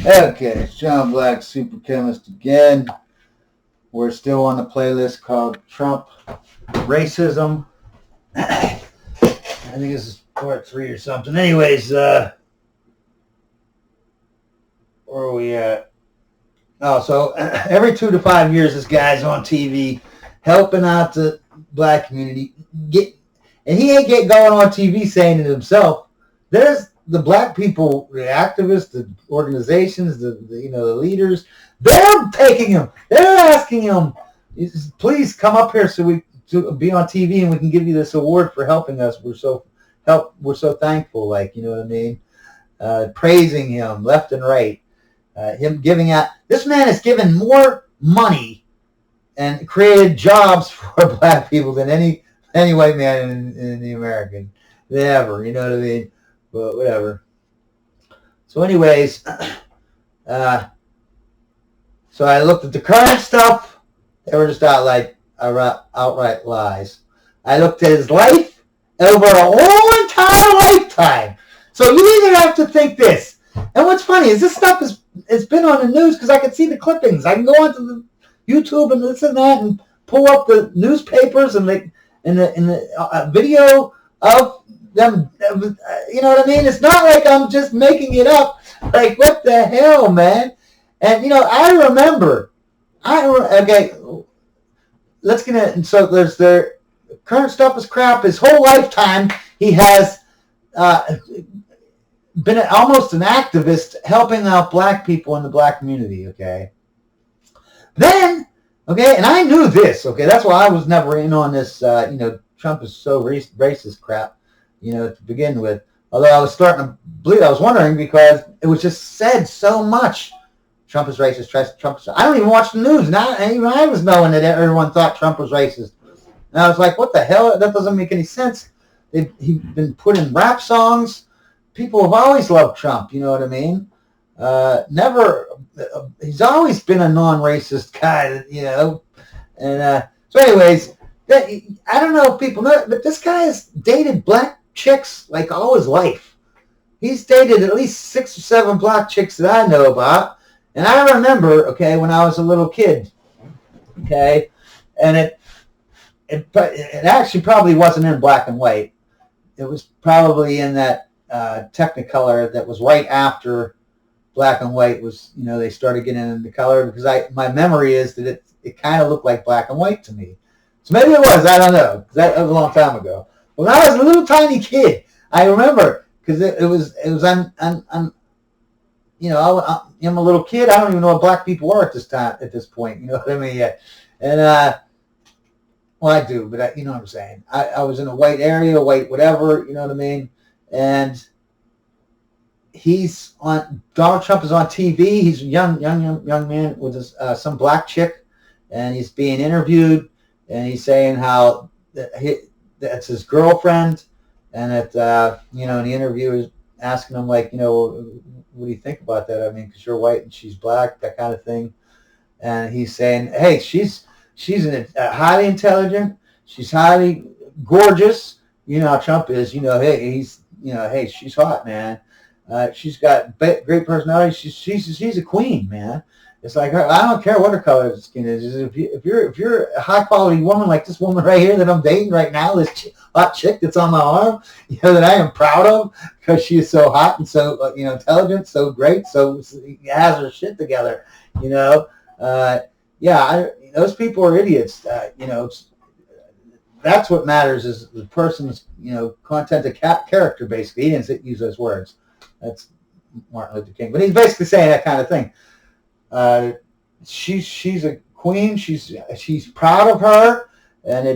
Okay, it's John Black, Super Chemist again. We're still on the playlist called Trump Racism. I think this is part 3 or something. Anyways, where are we at? Oh, so every 2 to 5 years, this guy's on TV helping out the black community. And he ain't going on TV saying it himself. There's the black people, the activists, the organizations, the leaders. They're taking him. They're asking him, please come up here so we to be on TV and we can give you this award for helping us. We're so thankful. Like, you know what I mean? Praising him left and right. Him giving out. This man has given more money and created jobs for black people than any white man in the American ever. You know what I mean? But whatever. So anyways, so I looked at the current stuff. They were just outright lies. I looked at his life over a whole entire lifetime. So you either have to think this. And what's funny is this stuff it's been on the news because I can see the clippings. I can go onto the YouTube and this and that and pull up the newspapers and the video of them. You know what I mean? It's not like I'm just making it up. Like, what the hell, man? And I remember. Okay, let's get in. So there's the current stuff is crap. His whole lifetime he has been almost an activist helping out black people in the black community. Okay. Then, okay, and I knew this. Okay, that's why I was never in on this. Trump is so racist crap. To begin with. Although I was starting to believe, I was wondering because it was just said so much. Trump is racist. Trump is. I don't even watch the news. Now, even I was knowing that everyone thought Trump was racist. And I was like, what the hell? That doesn't make any sense. He's been put in rap songs. People have always loved Trump. You know what I mean? He's always been a non-racist guy. And so anyways, I don't know if people know, but this guy has dated black chicks like all his life. He's dated at least 6 or 7 black chicks that I know about. And I remember, okay, when I was a little kid, okay, and it actually probably wasn't in black and white. It was probably in that Technicolor that was right after black and white was, they started getting into color because my memory is that it kind of looked like black and white to me. So maybe it was, I don't know, because that was a long time ago. When I was a little tiny kid, I remember because it was I'm a little kid. I don't even know what black people are at this point. You know what I mean? Yeah. And well, I do, but you know what I'm saying. I was in a white area, white whatever. You know what I mean? And Donald Trump is on TV. He's a young man with some black chick, and he's being interviewed, and he's saying how that's his girlfriend, and that and the interviewer is asking him like, what do you think about that? I mean, because you're white and she's black, that kind of thing. And he's saying, hey, she's highly intelligent, she's highly gorgeous. You know how Trump is. Hey, she's hot, man. She's got great personality. She's a queen, man. It's like, I don't care what her color of skin is. If you're a high quality woman like this woman right here that I'm dating right now, this hot chick that's on my arm, that I am proud of because she is so hot and so intelligent, so great, so has her shit together. Those people are idiots. That's what matters is the person's content of character. Basically, he didn't use those words. That's Martin Luther King, but he's basically saying that kind of thing. She's a queen. She's proud of her, and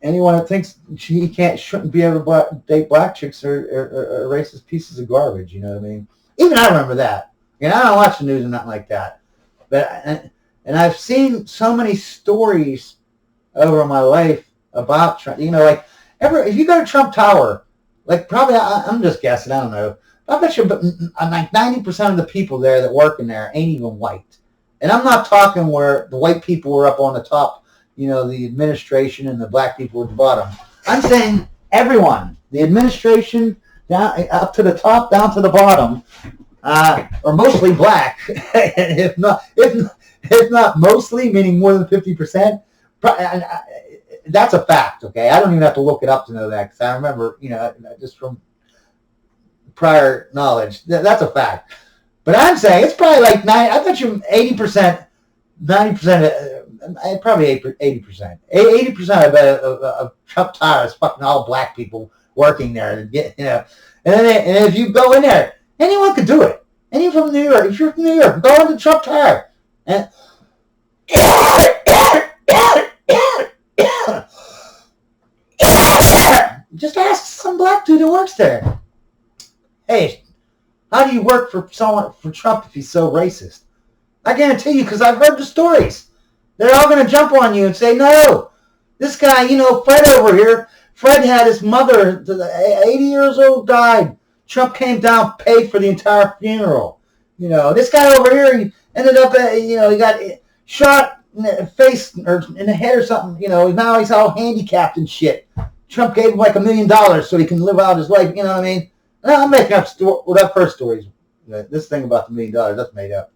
anyone that thinks shouldn't be able to date black chicks are racist pieces of garbage. You know what I mean? Even I remember that. I don't watch the news and nothing like that. But and I've seen so many stories over my life about Trump. Like if you go to Trump Tower, like probably I'm just guessing. I don't know. I bet you like 90% of the people there that work in there ain't even white. And I'm not talking where the white people were up on the top, the administration, and the black people were at the bottom. I'm saying everyone, the administration, down up to the top, down to the bottom, or mostly black, and if not mostly, meaning more than 50%. That's a fact. Okay, I don't even have to look it up to know that because I remember, just from prior knowledge, that's a fact. But I'm saying it's probably like I bet you 80%, 90%, probably 80%. 80% of Trump Tower is fucking all black people working there. And if you go in there, anyone could do it. Anyone from New York, if you're from New York, go into Trump Tower. And just ask some black dude who works there. Hey, how do you work for Trump if he's so racist? I guarantee you, because I've heard the stories. They're all going to jump on you and say, no, this guy, Fred over here, Fred had his mother, 80 years old, died. Trump came down, paid for the entire funeral. This guy over here, he ended up, he got shot in the face or in the head or something. Now he's all handicapped and shit. Trump gave him like $1 million so he can live out his life. You know what I mean? No, I'm making up I've heard stories. This thing about the $1 million, that's made up.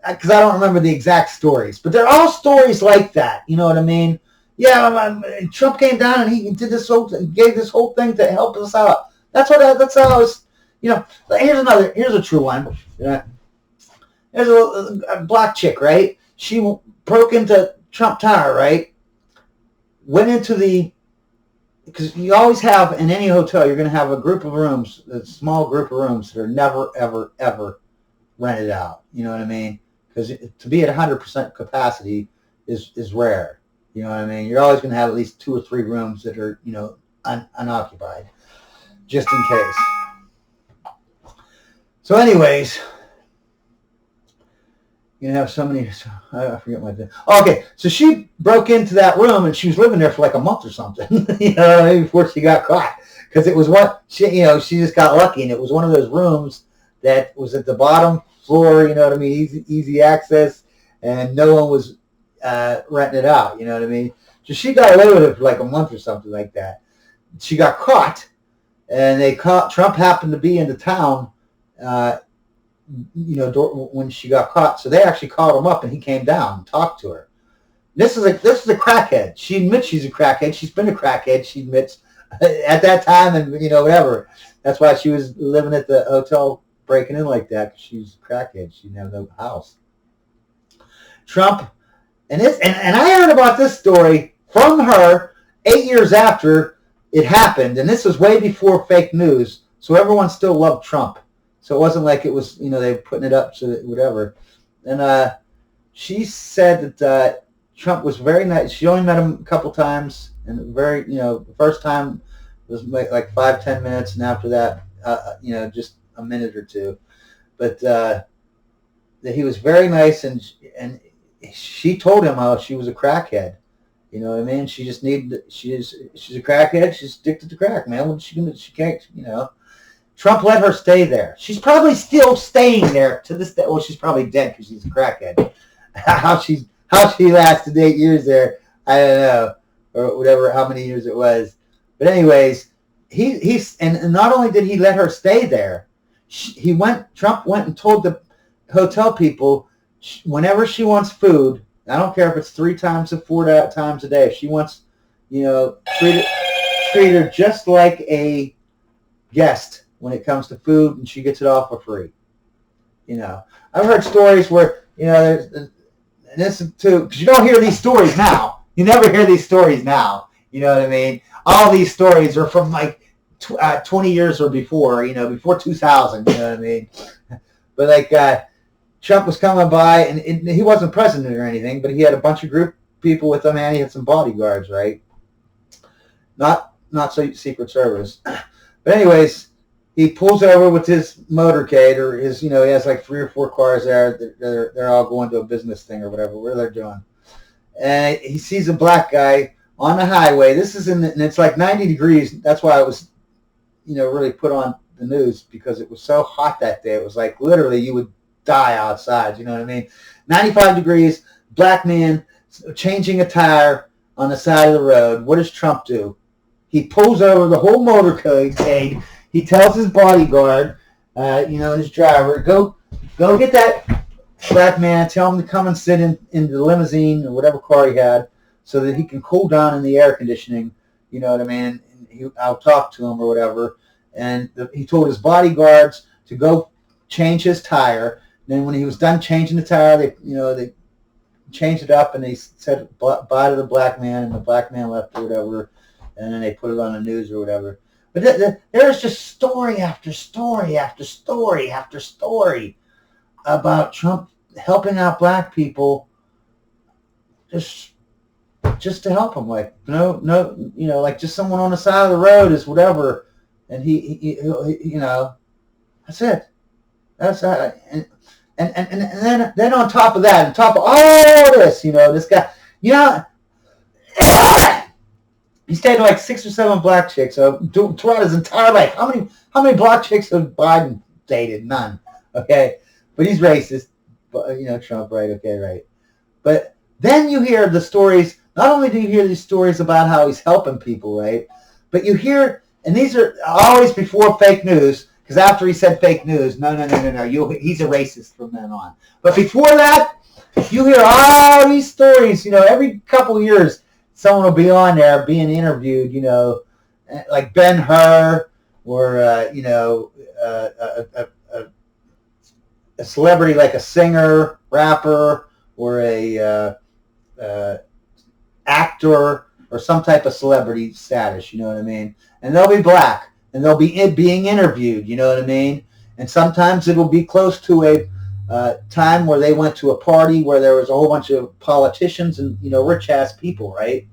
Because I don't remember the exact stories. But they're all stories like that. You know what I mean? Yeah, Trump came down and he did gave this whole thing to help us out. That's how I was, here's a true one. There's a black chick, right? She broke into Trump Tower, right? Went into because you always have, in any hotel, you're going to have a group of rooms, a small group of rooms that are never, ever, ever rented out. You know what I mean? Because to be at 100% capacity is rare. You know what I mean? You're always going to have at least 2 or 3 rooms that are, unoccupied, just in case. So anyways, you have so many, I forget my thing. Okay, so she broke into that room and she was living there for like a month or something, before she got caught. Because it was she just got lucky, and it was one of those rooms that was at the bottom floor, you know what I mean, easy access, and no one was renting it out, you know what I mean. So she got away with it for like a month or something like that. She got caught, and Trump happened to be in the town, when she got caught. So they actually called him up, and he came down and talked to her. This is a crackhead. She admits she's a crackhead. She's been a crackhead. She admits at that time, and whatever. That's why she was living at the hotel breaking in like that, because she was a crackhead. She didn't have no house. Trump, and I heard about this story from her 8 years after it happened, and this was way before fake news, so everyone still loved Trump. So it wasn't like it was, they were putting it up so that whatever. And she said that Trump was very nice. She only met him a couple times, and the first time was like 5-10 minutes, and after that, just a minute or two. But that he was very nice, and she told him how she was a crackhead. You know what I mean? She just she's a crackhead. She's addicted to crack, man. What she can't, Trump let her stay there. She's probably still staying there to this day. Well, she's probably dead because she's a crackhead. How she lasted 8 years there, I don't know, or whatever, how many years it was. But anyways, and not only did he let her stay there, Trump went and told the hotel people, whenever she wants food, I don't care if it's 3 times or 4 times a day, if she wants, treat her just like a guest when it comes to food, and she gets it all for free. I've heard stories where, and this too, because you don't hear these stories now. You never hear these stories now. You know what I mean? All these stories are from like 20 years or before, before 2000, you know what I mean? But like Trump was coming by, and he wasn't president or anything, but he had a bunch of group people with him, and he had some bodyguards, right? Not so Secret Service. But anyways, he pulls over with his motorcade, or his, he has like 3 or 4 cars there. They're all going to a business thing or whatever, where they're doing. And he sees a black guy on the highway. This is and it's like 90 degrees. That's why it was, really put on the news, because it was so hot that day. It was like literally you would die outside. You know what I mean? 95 degrees, black man changing a tire on the side of the road. What does Trump do? He pulls over the whole motorcade. He tells his bodyguard, his driver, go get that black man, tell him to come and sit in the limousine or whatever car he had so that he can cool down in the air conditioning, you know what I mean? And I'll talk to him or whatever. And he told his bodyguards to go change his tire. Then when he was done changing the tire, they changed it up and they said bye to the black man, and the black man left or whatever. And then they put it on the news or whatever. But there's just story after story after story after story about Trump helping out black people just to help them. Like, like just someone on the side of the road is whatever. And he that's it. That's and then on top of that, on top of all this, this guy, he stayed like 6 or 7 black chicks throughout his entire life. How many black chicks have Biden dated? None. Okay, but he's racist. But Trump, right? Okay, right. But then you hear the stories. Not only do you hear these stories about how he's helping people, right? But you hear, and these are always before fake news, because after he said fake news, no, he's a racist from then on. But before that, you hear all these stories. Every couple of years, someone will be on there being interviewed, like Ben-Hur or, a celebrity like a singer, rapper, or a actor or some type of celebrity status, you know what I mean? And they'll be black, and they'll be being interviewed, you know what I mean? And sometimes it'll be close to a time where they went to a party where there was a whole bunch of politicians and, rich-ass people, right?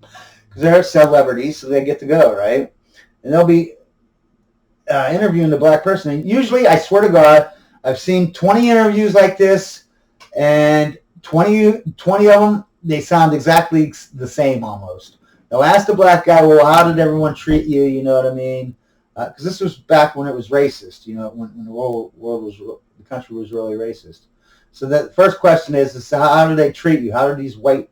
Because they're celebrities, so they get to go, right? And they'll be interviewing the black person. And usually, I swear to God, I've seen 20 interviews like this, and 20 of them, they sound exactly the same almost. They'll ask the black guy, well, how did everyone treat you? You know what I mean? Because this was back when it was racist, when the country was really racist. So the first question is how do they treat you? How do these white,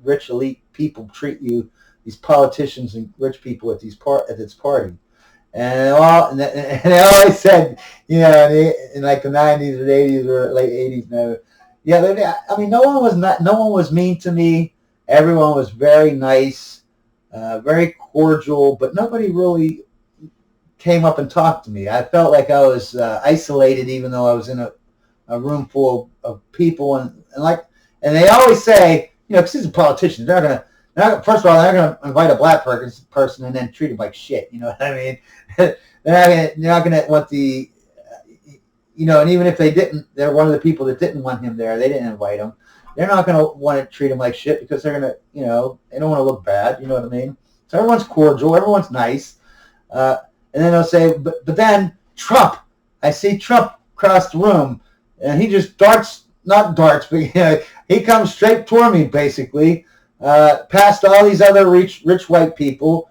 rich, elite people treat you, these politicians and rich people at this party? And they always said, in like the 90s or 80s or late 80s, no one was mean to me. Everyone was very nice, very cordial, but nobody really came up and talked to me. I felt like I was isolated, even though I was in a room full of people, and they always say, because he's a politician, first of all, they're not going to invite a black person and then treat him like shit. You know what I mean? They're not going to want the, and even if they didn't, they're one of the people that didn't want him there. They didn't invite him. They're not going to want to treat him like shit because they're going to, they don't want to look bad. You know what I mean? So everyone's cordial. Everyone's nice. And then they'll say, but then Trump, I see Trump across the room, and he just not darts, but he comes straight toward me, basically, past all these other rich white people,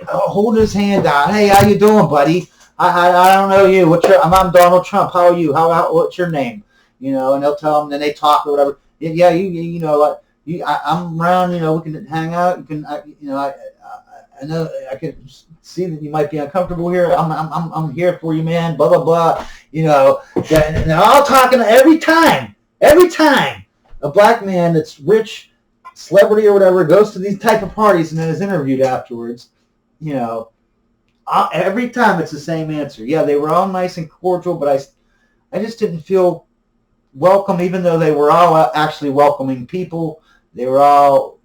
holding his hand out. Hey, how you doing, buddy? I don't know you. I'm Donald Trump. How are you? What's your name? And they'll tell them, then they talk or whatever. Yeah, I'm around. We can hang out. You can, I know I can see that you might be uncomfortable here. I'm here for you, man. Blah blah blah. And they're all talking every time a black man that's rich, celebrity or whatever, goes to these type of parties and then is interviewed afterwards. Every time it's the same answer. Yeah, they were all nice and cordial, but I just didn't feel welcome, even though they were all actually welcoming people. They were all,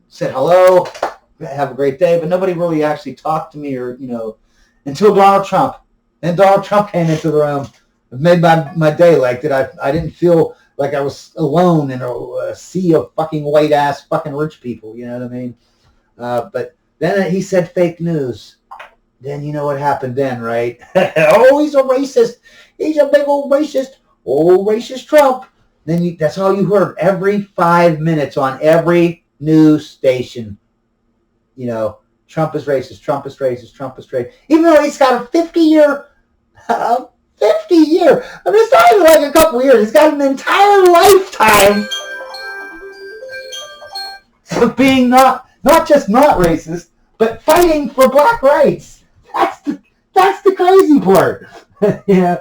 said hello, have a great day, but nobody really actually talked to me or, until Donald Trump. Then Donald Trump came into the room. It made my day like that. I didn't feel like I was alone in a sea of fucking white ass fucking rich people. You know what I mean? But then he said fake news. Then you know what happened then, right? Oh, he's a racist. He's a big old racist. Oh, racist Trump. Then that's all you heard every 5 minutes on every news station. Trump is racist. Trump is racist. Trump is racist. Even though he's got a 50-year. I mean, it's not even like a couple of years. He's got an entire lifetime of being not just not racist, but fighting for black rights. That's the crazy part. Yeah.